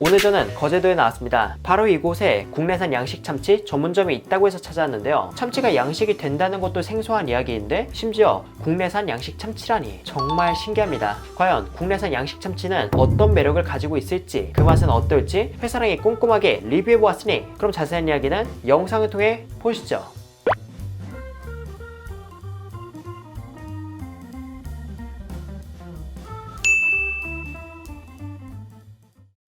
오늘 저는 거제도에 나왔습니다. 바로 이곳에 국내산 양식 참치 전문점이 있다고 해서 찾아왔는데요. 참치가 양식이 된다는 것도 생소한 이야기인데 심지어 국내산 양식 참치라니 정말 신기합니다. 과연 국내산 양식 참치는 어떤 매력을 가지고 있을지, 그 맛은 어떨지 회사랑이 꼼꼼하게 리뷰해보았으니 그럼 자세한 이야기는 영상을 통해 보시죠.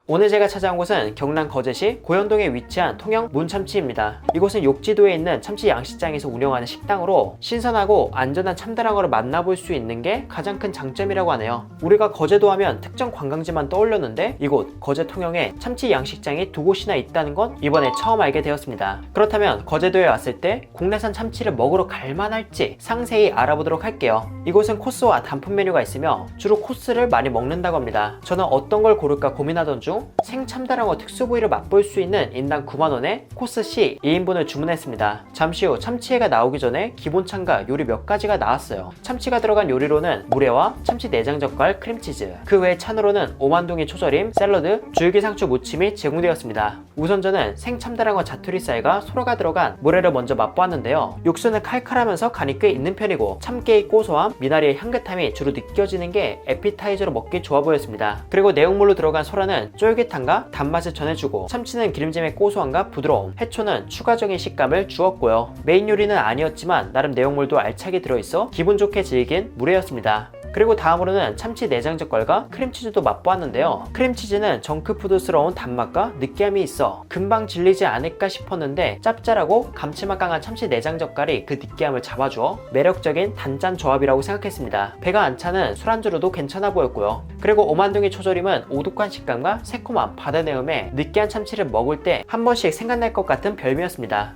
오늘 제가 찾아온 곳은 경남 거제시 고현동에 위치한 통영 문참치입니다. 이곳은 욕지도에 있는 참치 양식장에서 운영하는 식당으로 신선하고 안전한 참다랑어를 만나볼 수 있는 게 가장 큰 장점이라고 하네요. 우리가 거제도 하면 특정 관광지만 떠올렸는데 이곳 거제 통영에 참치 양식장이 두 곳이나 있다는 건 이번에 처음 알게 되었습니다. 그렇다면 거제도에 왔을 때 국내산 참치를 먹으러 갈만할지 상세히 알아보도록 할게요. 이곳은 코스와 단품 메뉴가 있으며 주로 코스를 많이 먹는다고 합니다. 저는 어떤 걸 고를까 고민하던 중 생참다랑어 특수부위를 맛볼 수 있는 인당 9만원에 코스 C 2인분을 주문했습니다. 잠시 후 참치회가 나오기 전에 기본찬과 요리 몇 가지가 나왔어요. 참치가 들어간 요리로는 물회와 참치 내장젓갈, 크림치즈, 그 외 찬으로는 오만둥이 초절임, 샐러드, 줄기상추 무침이 제공되었습니다. 우선 저는 생참다랑어 자투리살과 소라가 들어간 물회를 먼저 맛보았는데요. 육수는 칼칼하면서 간이 꽤 있는 편이고 참깨의 고소함, 미나리의 향긋함이 주로 느껴지는 게 에피타이저로 먹기 좋아 보였습니다. 그리고 내용물로 들어간 소라는 쫄깃함과 단맛을 전해주고 참치는 기름짐의 고소함과 부드러움, 해초는 추가적인 식감을 주었고요. 메인 요리는 아니었지만 나름 내용물도 알차게 들어있어 기분 좋게 즐긴 물회였습니다. 그리고 다음으로는 참치 내장젓갈과 크림치즈도 맛보았는데요. 크림치즈는 정크푸드스러운 단맛과 느끼함이 있어 금방 질리지 않을까 싶었는데 짭짤하고 감칠맛 강한 참치 내장젓갈이 그 느끼함을 잡아주어 매력적인 단짠 조합이라고 생각했습니다. 배가 안 차는 술안주로도 괜찮아 보였고요. 그리고 오만둥이 초절임은 오독한 식감과 새콤함, 바다내음에 느끼한 참치를 먹을 때 한 번씩 생각날 것 같은 별미였습니다.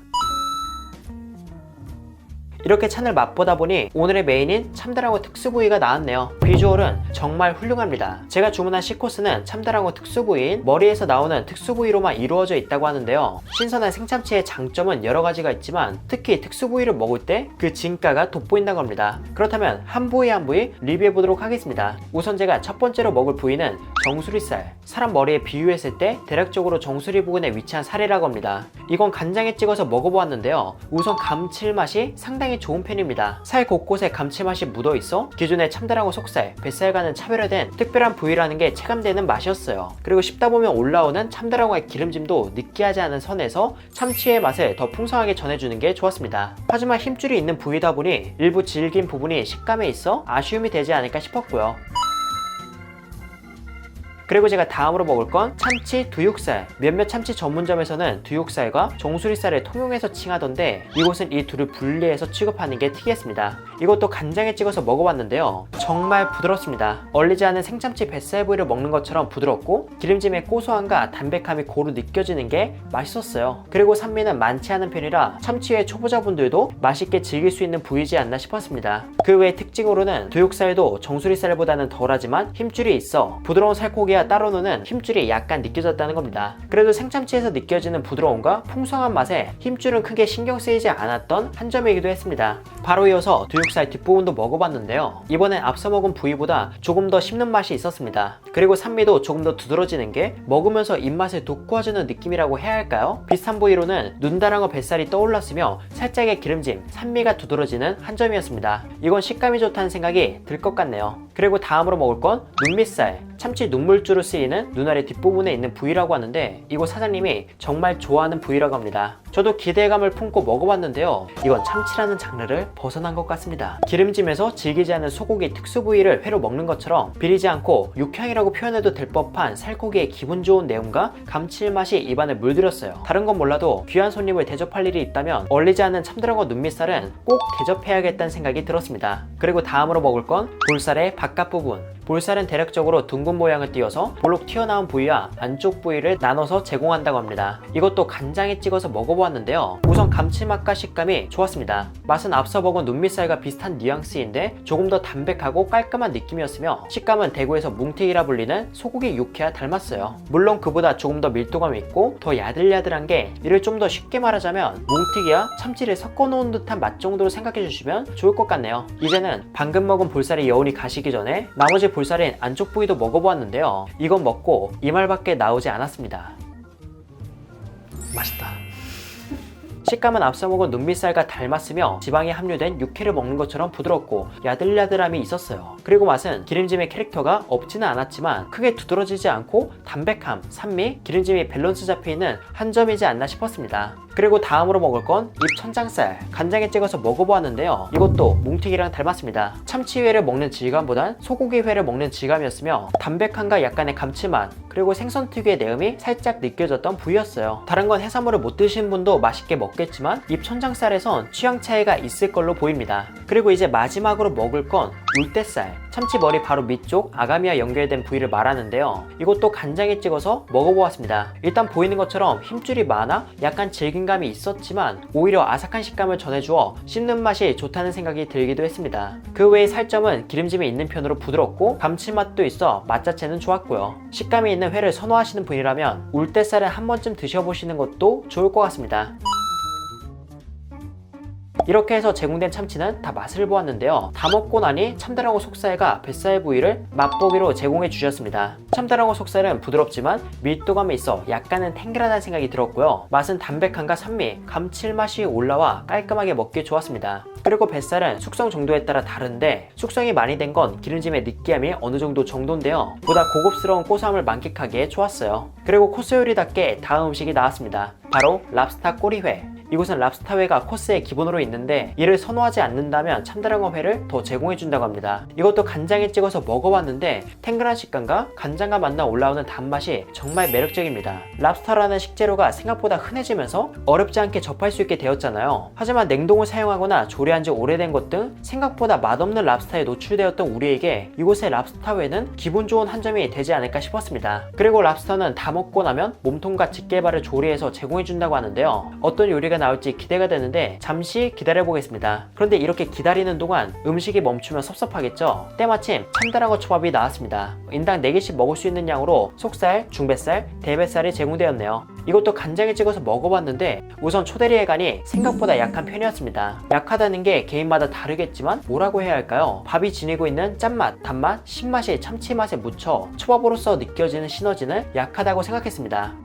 이렇게 찬을 맛보다 보니 오늘의 메인인 참다랑어 특수부위가 나왔네요. 비주얼은 정말 훌륭합니다. 제가 주문한 C코스는 참다랑어 특수부위인 머리에서 나오는 특수부위로만 이루어져 있다고 하는데요. 신선한 생참치의 장점은 여러 가지가 있지만 특히 특수부위를 먹을 때 그 진가가 돋보인다고 합니다. 그렇다면 한 부위 한 부위 리뷰해보도록 하겠습니다. 우선 제가 첫 번째로 먹을 부위는 정수리살. 사람 머리에 비유했을 때 대략적으로 정수리 부근에 위치한 살이라고 합니다. 이건 간장에 찍어서 먹어보았는데요. 우선 감칠맛이 상당히 좋은 편입니다. 살 곳곳에 감칠맛이 묻어있어 기존의 참다랑어 속살, 뱃살과는 차별화된 특별한 부위라는 게 체감되는 맛이었어요. 그리고 씹다 보면 올라오는 참다랑어의 기름짐도 느끼하지 않은 선에서 참치의 맛을 더 풍성하게 전해주는 게 좋았습니다. 하지만 힘줄이 있는 부위다 보니 일부 질긴 부분이 식감에 있어 아쉬움이 되지 않을까 싶었고요. 그리고 제가 다음으로 먹을 건 참치 두육살. 몇몇 참치 전문점에서는 두육살과 정수리살을 통용해서 칭하던데 이곳은 이 둘을 분리해서 취급하는 게 특이했습니다. 이것도 간장에 찍어서 먹어봤는데요. 정말 부드럽습니다. 얼리지 않은 생참치 뱃살 부위를 먹는 것처럼 부드럽고 기름짐의 고소함과 담백함이 고루 느껴지는 게 맛있었어요. 그리고 산미는 많지 않은 편이라 참치회 초보자분들도 맛있게 즐길 수 있는 부위지 않나 싶었습니다. 그 외 특징으로는 두육살도 정수리살보다는 덜하지만 힘줄이 있어 부드러운 살코기와 따로 노는 힘줄이 약간 느껴졌다는 겁니다. 그래도 생참치에서 느껴지는 부드러움과 풍성한 맛에 힘줄은 크게 신경 쓰이지 않았던 한 점이기도 했습니다. 바로 이어서 두육살 뒷부분도 먹어봤는데요. 이번엔 앞서 먹은 부위보다 조금 더 씹는 맛이 있었습니다. 그리고 산미도 조금 더 두드러지는 게 먹으면서 입맛을 돋구어주는 느낌이라고 해야 할까요? 비슷한 부위로는 눈다랑어 뱃살이 떠올랐으며 살짝의 기름짐, 산미가 두드러지는 한 점이었습니다. 이건 식감이 좋다는 생각이 들 것 같네요. 그리고 다음으로 먹을 건 눈밑살. 참치 눈물주로 쓰이는 눈알의 뒷부분에 있는 부위라고 하는데 이곳 사장님이 정말 좋아하는 부위라고 합니다. 저도 기대감을 품고 먹어봤는데요. 이건 참치라는 장르를 벗어난 것 같습니다. 기름짐에서 질기지 않은 소고기 특수 부위를 회로 먹는 것처럼 비리지 않고 육향이라고 표현해도 될 법한 살코기의 기분 좋은 내용과 감칠맛이 입안을 물들였어요. 다른 건 몰라도 귀한 손님을 대접할 일이 있다면 얼리지 않은 참다랑어 눈밑살은 꼭 대접해야겠다는 생각이 들었습니다. 그리고 다음으로 먹을 건 볼살의 바깥 부분. 볼살은 대략적으로 둥근 모양을 띄어서 볼록 튀어나온 부위와 안쪽 부위를 나눠서 제공한다고 합니다. 이것도 간장에 찍어서 먹어보았는데요. 우선 감칠맛과 식감이 좋았습니다. 맛은 앞서 먹은 눈밑살과 비슷한 뉘앙스인데 조금 더 담백하고 깔끔한 느낌이었으며 식감은 대구에서 뭉티기라 불리는 소고기 육회와 닮았어요. 물론 그보다 조금 더 밀도감이 있고 더 야들야들한 게 이를 좀 더 쉽게 말하자면 뭉티기와 참치를 섞어놓은 듯한 맛 정도로 생각해 주시면 좋을 것 같네요. 이제는 방금 먹은 볼살의 여운이 가시기 전에 나머지 볼살인 안쪽 부위도 먹어보았는데요. 이건 먹고 이말밖에 나오지 않았습니다. 맛있다. 식감은 앞서 먹은 눈밑살과 닮았으며 지방이 함유된 육회를 먹는 것처럼 부드럽고 야들야들함이 있었어요. 그리고 맛은 기름짐의 캐릭터가 없지는 않았지만 크게 두드러지지 않고 담백함, 산미, 기름짐이 밸런스 잡혀있는 한 점이지 않나 싶었습니다. 그리고 다음으로 먹을 건 입천장살, 간장에 찍어서 먹어보았는데요. 이것도 뭉티기랑 닮았습니다. 참치회를 먹는 질감보단 소고기회를 먹는 질감이었으며 담백함과 약간의 감칠맛, 그리고 생선 특유의 내음이 살짝 느껴졌던 부위였어요. 다른 건 해산물을 못 드시는 분도 맛있게 먹겠지만 입천장살에선 취향 차이가 있을 걸로 보입니다. 그리고 이제 마지막으로 먹을 건 울대살, 참치 머리 바로 밑쪽 아가미와 연결된 부위를 말하는데요. 이것도 간장에 찍어서 먹어보았습니다. 일단 보이는 것처럼 힘줄이 많아 약간 질긴감이 있었지만 오히려 아삭한 식감을 전해주어 씹는 맛이 좋다는 생각이 들기도 했습니다. 그 외에 살점은 기름짐이 있는 편으로 부드럽고 감칠맛도 있어 맛 자체는 좋았고요. 식감이 있는 회를 선호하시는 분이라면 울대살을 한 번쯤 드셔보시는 것도 좋을 것 같습니다. 이렇게 해서 제공된 참치는 다 맛을 보았는데요. 다 먹고 나니 참다랑어 속살과 뱃살 부위를 맛보기로 제공해 주셨습니다. 참다랑어 속살은 부드럽지만 밀도감이 있어 약간은 탱글하다는 생각이 들었고요. 맛은 담백함과 산미, 감칠맛이 올라와 깔끔하게 먹기 좋았습니다. 그리고 뱃살은 숙성 정도에 따라 다른데 숙성이 많이 된 건 기름짐의 느끼함이 어느 정도 정도인데요. 보다 고급스러운 고소함을 만끽하기에 좋았어요. 그리고 코스 요리답게 다음 음식이 나왔습니다. 바로 랍스타 꼬리회. 이곳은 랍스타회가 코스에 기본으로 있는데 이를 선호하지 않는다면 참다랑어회를 더 제공해준다고 합니다. 이것도 간장에 찍어서 먹어봤는데 탱글한 식감과 간장과 만나 올라오는 단맛이 정말 매력적입니다. 랍스타라는 식재료가 생각보다 흔해지면서 어렵지 않게 접할 수 있게 되었잖아요. 하지만 냉동을 사용하거나 조리한 지 오래된 것 등 생각보다 맛없는 랍스타에 노출되었던 우리에게 이곳의 랍스타회는 기분 좋은 한 점이 되지 않을까 싶었습니다. 그리고 랍스타는 다 먹고 나면 몸통과 집게발을 조리해서 제공해준다고 하는데요. 어떤 요리가 나올지 기대가 되는데 잠시 기다려보겠습니다. 그런데 이렇게 기다리는 동안 음식이 멈추면 섭섭하겠죠? 때마침 참다랑어 초밥이 나왔습니다. 인당 4개씩 먹을 수 있는 양으로 속살, 중뱃살, 대뱃살이 제공되었네요. 이것도 간장에 찍어서 먹어봤는데 우선 초대리의 간이 생각보다 약한 편이었습니다. 약하다는 게 개인마다 다르겠지만 뭐라고 해야 할까요? 밥이 지니고 있는 짠맛, 단맛, 신맛이 참치 맛에 묻혀 초밥으로서 느껴지는 시너지는 약하다고 생각했습니다.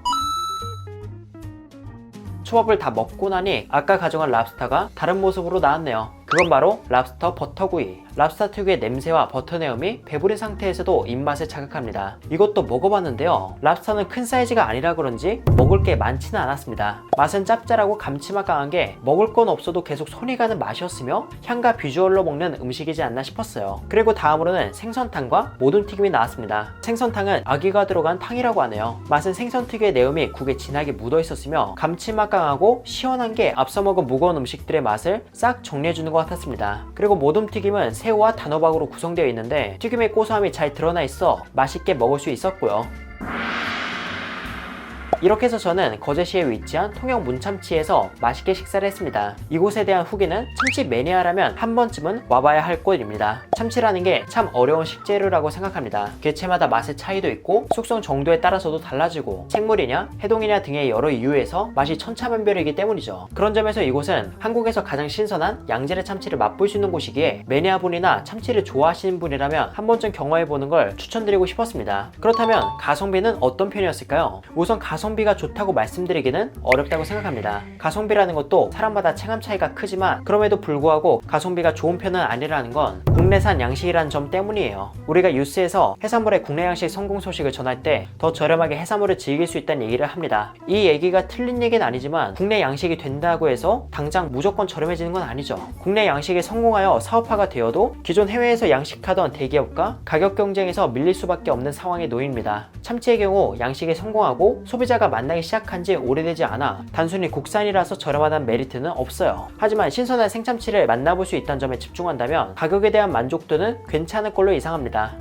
초밥을 다 먹고 나니 아까 가져간 랍스타가 다른 모습으로 나왔네요. 그건 바로 랍스터 버터구이. 랍스타 특유의 냄새와 버터 내음이 배부른 상태에서도 입맛을 자극합니다. 이것도 먹어봤는데요. 랍스타는 큰 사이즈가 아니라 그런지 먹을 게 많지는 않았습니다. 맛은 짭짤하고 감칠맛 강한 게 먹을 건 없어도 계속 손이 가는 맛이었으며 향과 비주얼로 먹는 음식이지 않나 싶었어요. 그리고 다음으로는 생선탕과 모둠튀김이 나왔습니다. 생선탕은 아귀가 들어간 탕이라고 하네요. 맛은 생선 특유의 내음이 국에 진하게 묻어 있었으며 감칠맛 강하고 시원한 게 앞서 먹은 무거운 음식들의 맛을 싹 정리해주는 것 같았습니다. 그리고 모둠튀김은 새우와 단호박으로 구성되어 있는데 튀김의 고소함이 잘 드러나 있어 맛있게 먹을 수 있었고요. 이렇게 해서 저는 거제시에 위치한 통영 문참치에서 맛있게 식사를 했습니다. 이곳에 대한 후기는 참치 매니아라면 한 번쯤은 와봐야 할 곳입니다. 참치라는 게 참 어려운 식재료라고 생각합니다. 개체마다 맛의 차이도 있고 숙성 정도에 따라서도 달라지고 생물이냐 해동이냐 등의 여러 이유에서 맛이 천차만별이기 때문이죠. 그런 점에서 이곳은 한국에서 가장 신선한 양질의 참치를 맛볼 수 있는 곳이기에 매니아분이나 참치를 좋아하시는 분이라면 한 번쯤 경험해보는 걸 추천드리고 싶었습니다. 그렇다면 가성비는 어떤 편이었을까요? 우선 가성비가 좋다고 말씀드리기는 어렵다고 생각합니다. 가성비라는 것도 사람마다 체감 차이가 크지만 그럼에도 불구하고 가성비가 좋은 편은 아니라는 건 국내산 양식이라는 점 때문이에요. 우리가 뉴스에서 해산물의 국내 양식 성공 소식을 전할 때 더 저렴하게 해산물을 즐길 수 있다는 얘기를 합니다. 이 얘기가 틀린 얘기는 아니지만 국내 양식이 된다고 해서 당장 무조건 저렴해지는 건 아니죠. 국내 양식이 성공하여 사업화가 되어도 기존 해외에서 양식하던 대기업과 가격 경쟁에서 밀릴 수밖에 없는 상황에 놓입니다. 참치의 경우 양식이 성공하고 소비자가 만나기 시작한 지 오래되지 않아 단순히 국산이라서 저렴하다는 메리트는 없어요. 하지만 신선한 생참치를 만나볼 수 있다는 점에 집중한다면 가격에 대한 만족도는 괜찮을 걸로 예상합니다.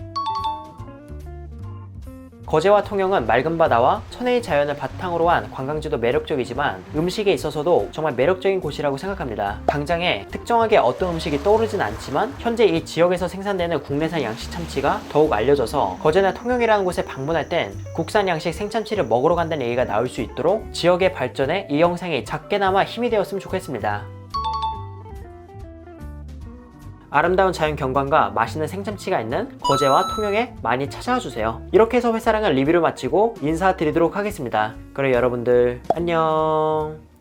거제와 통영은 맑은 바다와 천혜의 자연을 바탕으로 한 관광지도 매력적이지만 음식에 있어서도 정말 매력적인 곳이라고 생각합니다. 당장에 특정하게 어떤 음식이 떠오르진 않지만 현재 이 지역에서 생산되는 국내산 양식 참치가 더욱 알려져서 거제나 통영이라는 곳에 방문할 땐 국산 양식 생참치를 먹으러 간다는 얘기가 나올 수 있도록 지역의 발전에 이 영상이 작게나마 힘이 되었으면 좋겠습니다. 아름다운 자연 경관과 맛있는 생참치가 있는 거제와 통영에 많이 찾아와 주세요. 이렇게 해서 회사랑은 리뷰를 마치고 인사드리도록 하겠습니다. 그럼 여러분들 안녕.